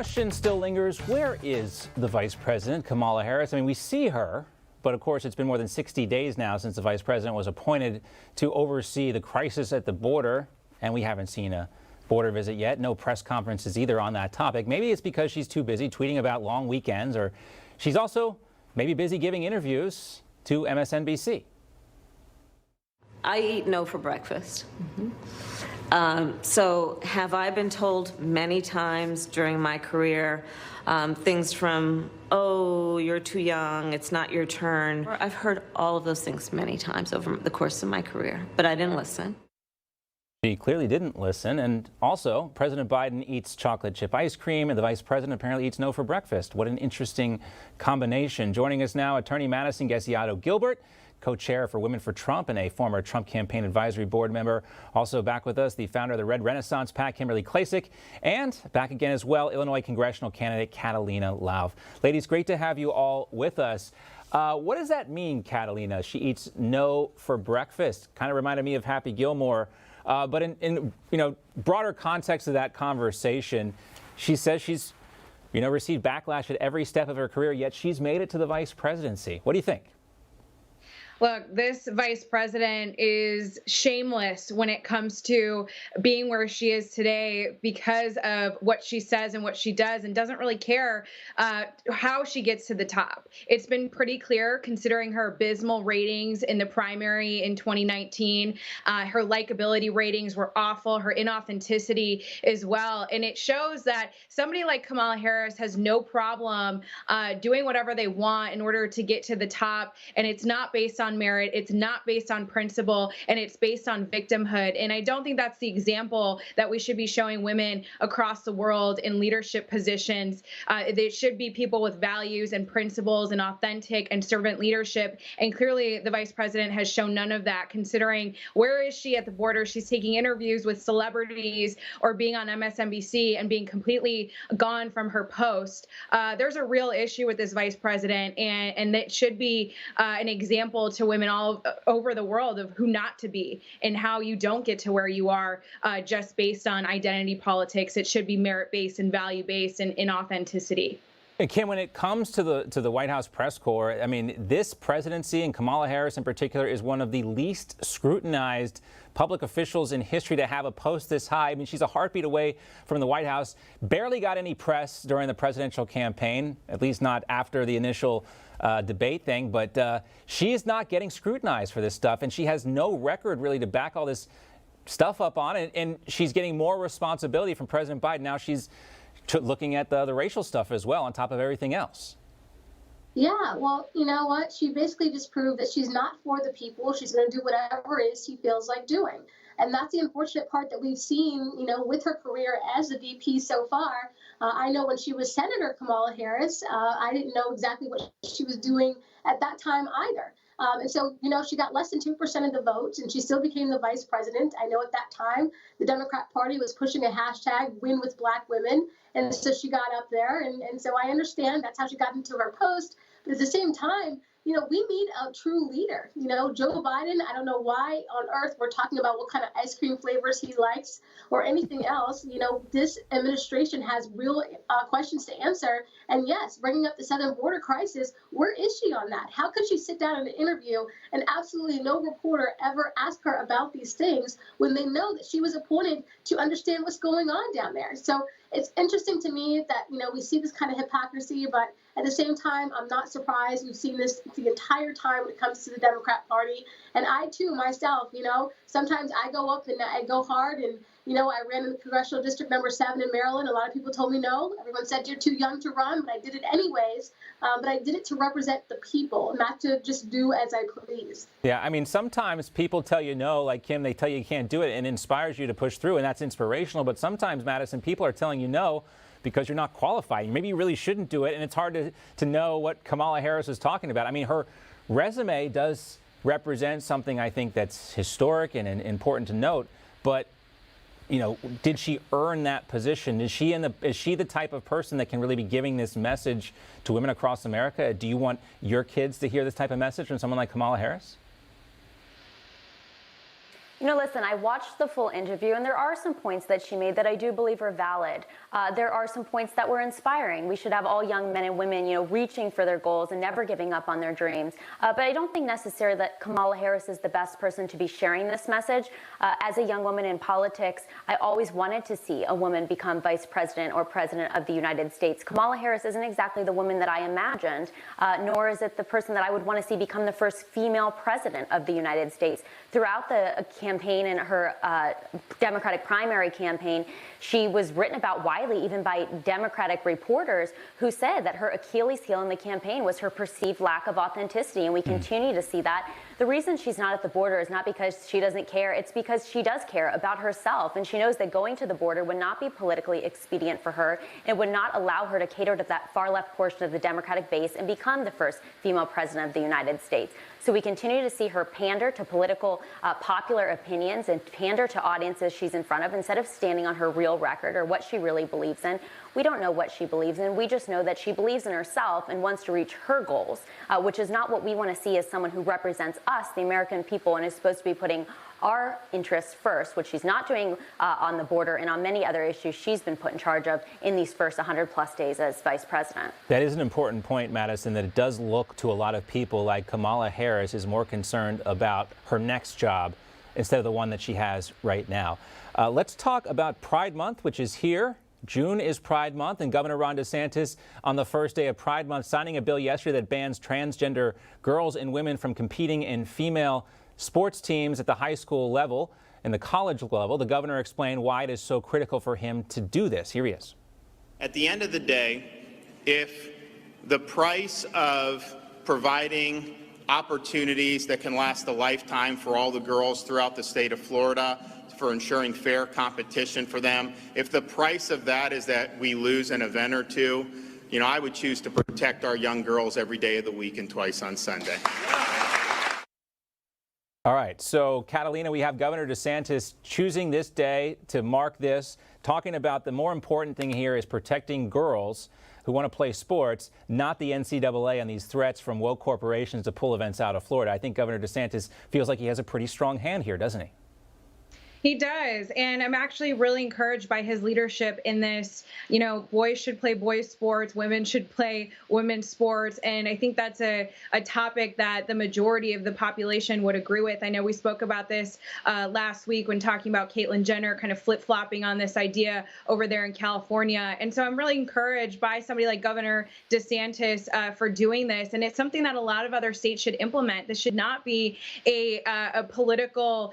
question still lingers. Where is the vice president, Kamala Harris? I mean, we see her, but of course it's been more than 60 days now since the vice president was appointed to oversee the crisis at the border, and we haven't seen a border visit yet. No press conferences either on that topic. Maybe it's because she's too busy tweeting about long weekends, or she's also maybe busy giving interviews to MSNBC. I eat no for breakfast. So have I been told many times during my career things from, oh, you're too young, it's not your turn. I've heard all of those things many times over the course of my career, but I didn't listen. She clearly didn't listen. And also, President Biden eats chocolate chip ice cream, and the vice president apparently eats no for breakfast. What an interesting combination. Joining us now, attorney Madison Gesiotto Gilbert, co-chair for Women for Trump and a former Trump Campaign Advisory Board member. Also back with us, the founder of the Red Renaissance PAC, Kimberly Klacik, and back again as well, Illinois congressional candidate Catalina Lauf. Ladies, great to have you all with us. What does that mean, Catalina? She eats no for breakfast. Kind of reminded me of Happy Gilmore. But in broader context of that conversation, she says she's received backlash at every step of her career, yet she's made it to the vice presidency. What do you think? Look, this vice president is shameless when it comes to being where she is today because of what she says and what she does, and doesn't really care how she gets to the top. It's been pretty clear, considering her abysmal ratings in the primary in 2019. Her likability ratings were awful, her inauthenticity as well. And it shows that somebody like Kamala Harris has no problem doing whatever they want in order to get to the top. And it's not based on merit, it's not based on principle, and it's based on victimhood. And I don't think that's the example that we should be showing women across the world in leadership positions. They should be people with values and principles and authentic and servant leadership. And clearly the vice president has shown none of that, considering where is she at the border? She's taking interviews with celebrities or being on MSNBC and being completely gone from her post. There's a real issue with this vice president, and it should be an example to women all over the world of who not to be and how you don't get to where you are just based on identity politics. It should be merit-based and value-based and in authenticity. And Kim, when it comes to the White House press corps, I mean, this presidency and Kamala Harris in particular is one of the least scrutinized public officials in history to have a post this high. I mean, she's a heartbeat away from the White House. Barely got any press during the presidential campaign, at least not after the initial debate thing. But she is not getting scrutinized for this stuff, and she has no record really to back all this stuff up on. And she's getting more responsibility from President Biden. Now she's looking at the racial stuff as well on top of everything else. Yeah, well, you know what? She basically just proved that she's not for the people. She's going to do whatever it is she feels like doing. And that's the unfortunate part that we've seen, with her career as a VP so far. I know when she was Senator Kamala Harris, I didn't know exactly what she was doing at that time either. And so, she got less than 2% of the votes, and she still became the vice president. I know at that time, the Democrat Party was pushing a hashtag, win with black women. And so she got up there. And so I understand that's how she got into her post. But at the same time, we need a true leader. Joe Biden, I don't know why on earth we're talking about what kind of ice cream flavors he likes or anything else. This administration has real questions to answer. And yes, bringing up the southern border crisis, where is she on that? How could she sit down in an interview and absolutely no reporter ever ask her about these things when they know that she was appointed to understand what's going on down there? So it's interesting to me that, we see this kind of hypocrisy, but at the same time, I'm not surprised. We've seen this the entire time when it comes to the Democrat Party. And I, too, myself, sometimes I go up and I go hard. And, I ran in the Congressional District number 7 in Maryland. A lot of people told me no. Everyone said you're too young to run, but I did it anyways. But I did it to represent the people, not to just do as I please. Yeah, I mean, sometimes people tell you no, like Kim, they tell you can't do it, and it inspires you to push through, and that's inspirational. But sometimes, Madison, people are telling you no because you're not qualified. Maybe you really shouldn't do it, and it's hard to know what Kamala Harris is talking about. I mean, her resume does represent something I think that's historic and important to note, but did she earn that position? Is she the type of person that can really be giving this message to women across America? Do you want your kids to hear this type of message from someone like Kamala Harris? You know, listen, I watched the full interview, and there are some points that she made that I do believe are valid. There are some points that were inspiring. We should have all young men and women, you know, reaching for their goals and never giving up on their dreams. But I don't think necessarily that Kamala Harris is the best person to be sharing this message. As a young woman in politics, I always wanted to see a woman become vice president or president of the United States. Kamala Harris isn't exactly the woman that I imagined, nor is it the person that I would want to see become the first female president of the United States. Throughout the campaign and her Democratic primary campaign, she was written about widely, even by Democratic reporters, who said that her Achilles heel in the campaign was her perceived lack of authenticity, and we continue to see that. The reason she's not at the border is not because she doesn't care, it's because she does care about herself, and she knows that going to the border would not be politically expedient for her. It would not allow her to cater to that far left portion of the Democratic base and become the first female president of the United States. So we continue to see her pander to political popular opinions and pander to audiences she's in front of instead of standing on her real record or what she really believes in. We don't know what she believes in. We just know that she believes in herself and wants to reach her goals, which is not what we want to see as someone who represents us, the American people, and is supposed to be putting our interests first, which she's not doing on the border and on many other issues she's been put in charge of in these first 100+ days as vice president. That is an important point, Madison, that it does look to a lot of people like Kamala Harris is more concerned about her next job instead of the one that she has right now. Let's talk about Pride Month, which is here. June is Pride Month, and Governor Ron DeSantis, on the first day of Pride Month, signing a bill yesterday that bans transgender girls and women from competing in female sports teams at the high school level and the college level. The governor explained why it is so critical for him to do this. Here he is. At the end of the day, if the price of providing opportunities that can last a lifetime for all the girls throughout the state of Florida, for ensuring fair competition for them, if the price of that is that we lose an event or two, you know, I would choose to protect our young girls every day of the week and twice on Sunday. All right, so Catalina, we have Governor DeSantis choosing this day to mark this, talking about the more important thing here is protecting girls who want to play sports, not the NCAA and these threats from woke corporations to pull events out of Florida. I think Governor DeSantis feels like he has a pretty strong hand here, doesn't he? He does. And I'm actually really encouraged by his leadership in this. You know, boys should play boys sports, women should play women's sports. And I think that's a topic that the majority of the population would agree with. I know we spoke about this last week when talking about Caitlyn Jenner kind of flip-flopping on this idea over there in California. And so I'm really encouraged by somebody like Governor DeSantis for doing this. And it's something that a lot of other states should implement. This should not be a political,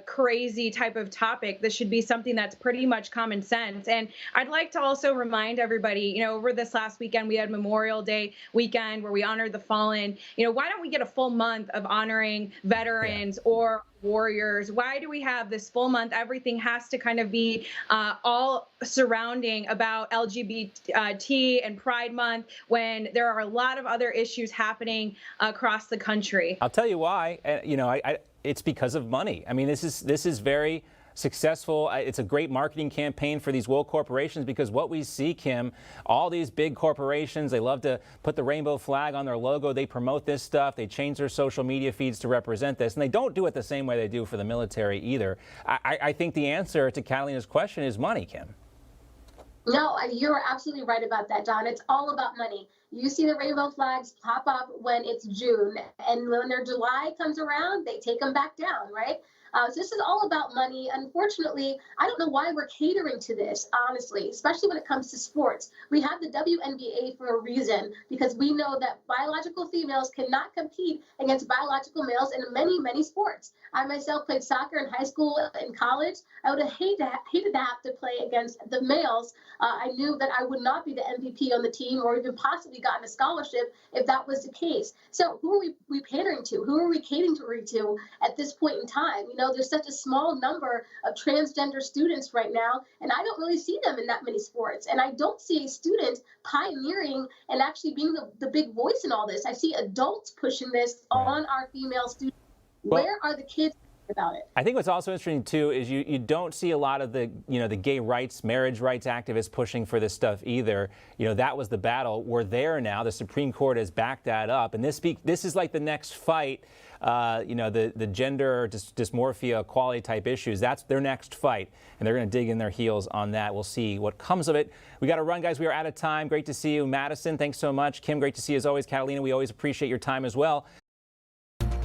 crazy type of topic. This should be something that's pretty much common sense. And I'd like to also remind everybody, you know, over this last weekend, we had Memorial Day weekend where we honored the fallen. You know, why don't we get a full month of honoring veterans or warriors? Why do we have this full month? Everything has to kind of be all surrounding about LGBT and Pride Month when there are a lot of other issues happening across the country. I'll tell you why. You know, it's because of money. I mean, this is very successful. It's a great marketing campaign for these woke corporations because what we see, Kim, all these big corporations, they love to put the rainbow flag on their logo. They promote this stuff. They change their social media feeds to represent this. And they don't do it the same way they do for the military either. I think the answer to Catalina's question is money, Kim. No, you're absolutely right about that, Don. It's all about money. You see the rainbow flags pop up when it's June, and when their July comes around, they take them back down, right? So this is all about money. Unfortunately, I don't know why we're catering to this, honestly, especially when it comes to sports. We have the WNBA for a reason, because we know that biological females cannot compete against biological males in many, many sports. I myself played soccer in high school and college. I would have hated to have to play against the males. I knew that I would not be the MVP on the team or even possibly gotten a scholarship if that was the case. So who are we pandering to? Who are we catering to at this point in time? You know, there's such a small number of transgender students right now, and I don't really see them in that many sports. And I don't see students pioneering and actually being the big voice in all this. I see adults pushing this on our female students. Where are the kids about it. I think what's also interesting too is you don't see a lot of the the gay rights, marriage rights activists pushing for this stuff either. That was the battle. We're there now. The Supreme Court has backed that up, and this is like the next fight. The gender dysmorphia equality type issues. That's their next fight, and they're going to dig in their heels on that. We'll see what comes of it. We got to run, guys. We are out of time. Great to see you, Madison. Thanks so much, Kim. Great to see you as always, Catalina. We always appreciate your time as well.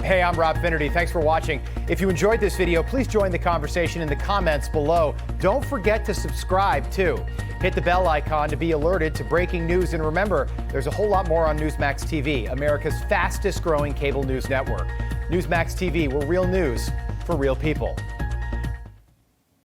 Hey, I'm Rob Finnerty. Thanks for watching. If you enjoyed this video, please join the conversation in the comments below. Don't forget to subscribe, too. Hit the bell icon to be alerted to breaking news. And remember, there's a whole lot more on Newsmax TV, America's fastest growing cable news network. Newsmax TV, we're real news for real people.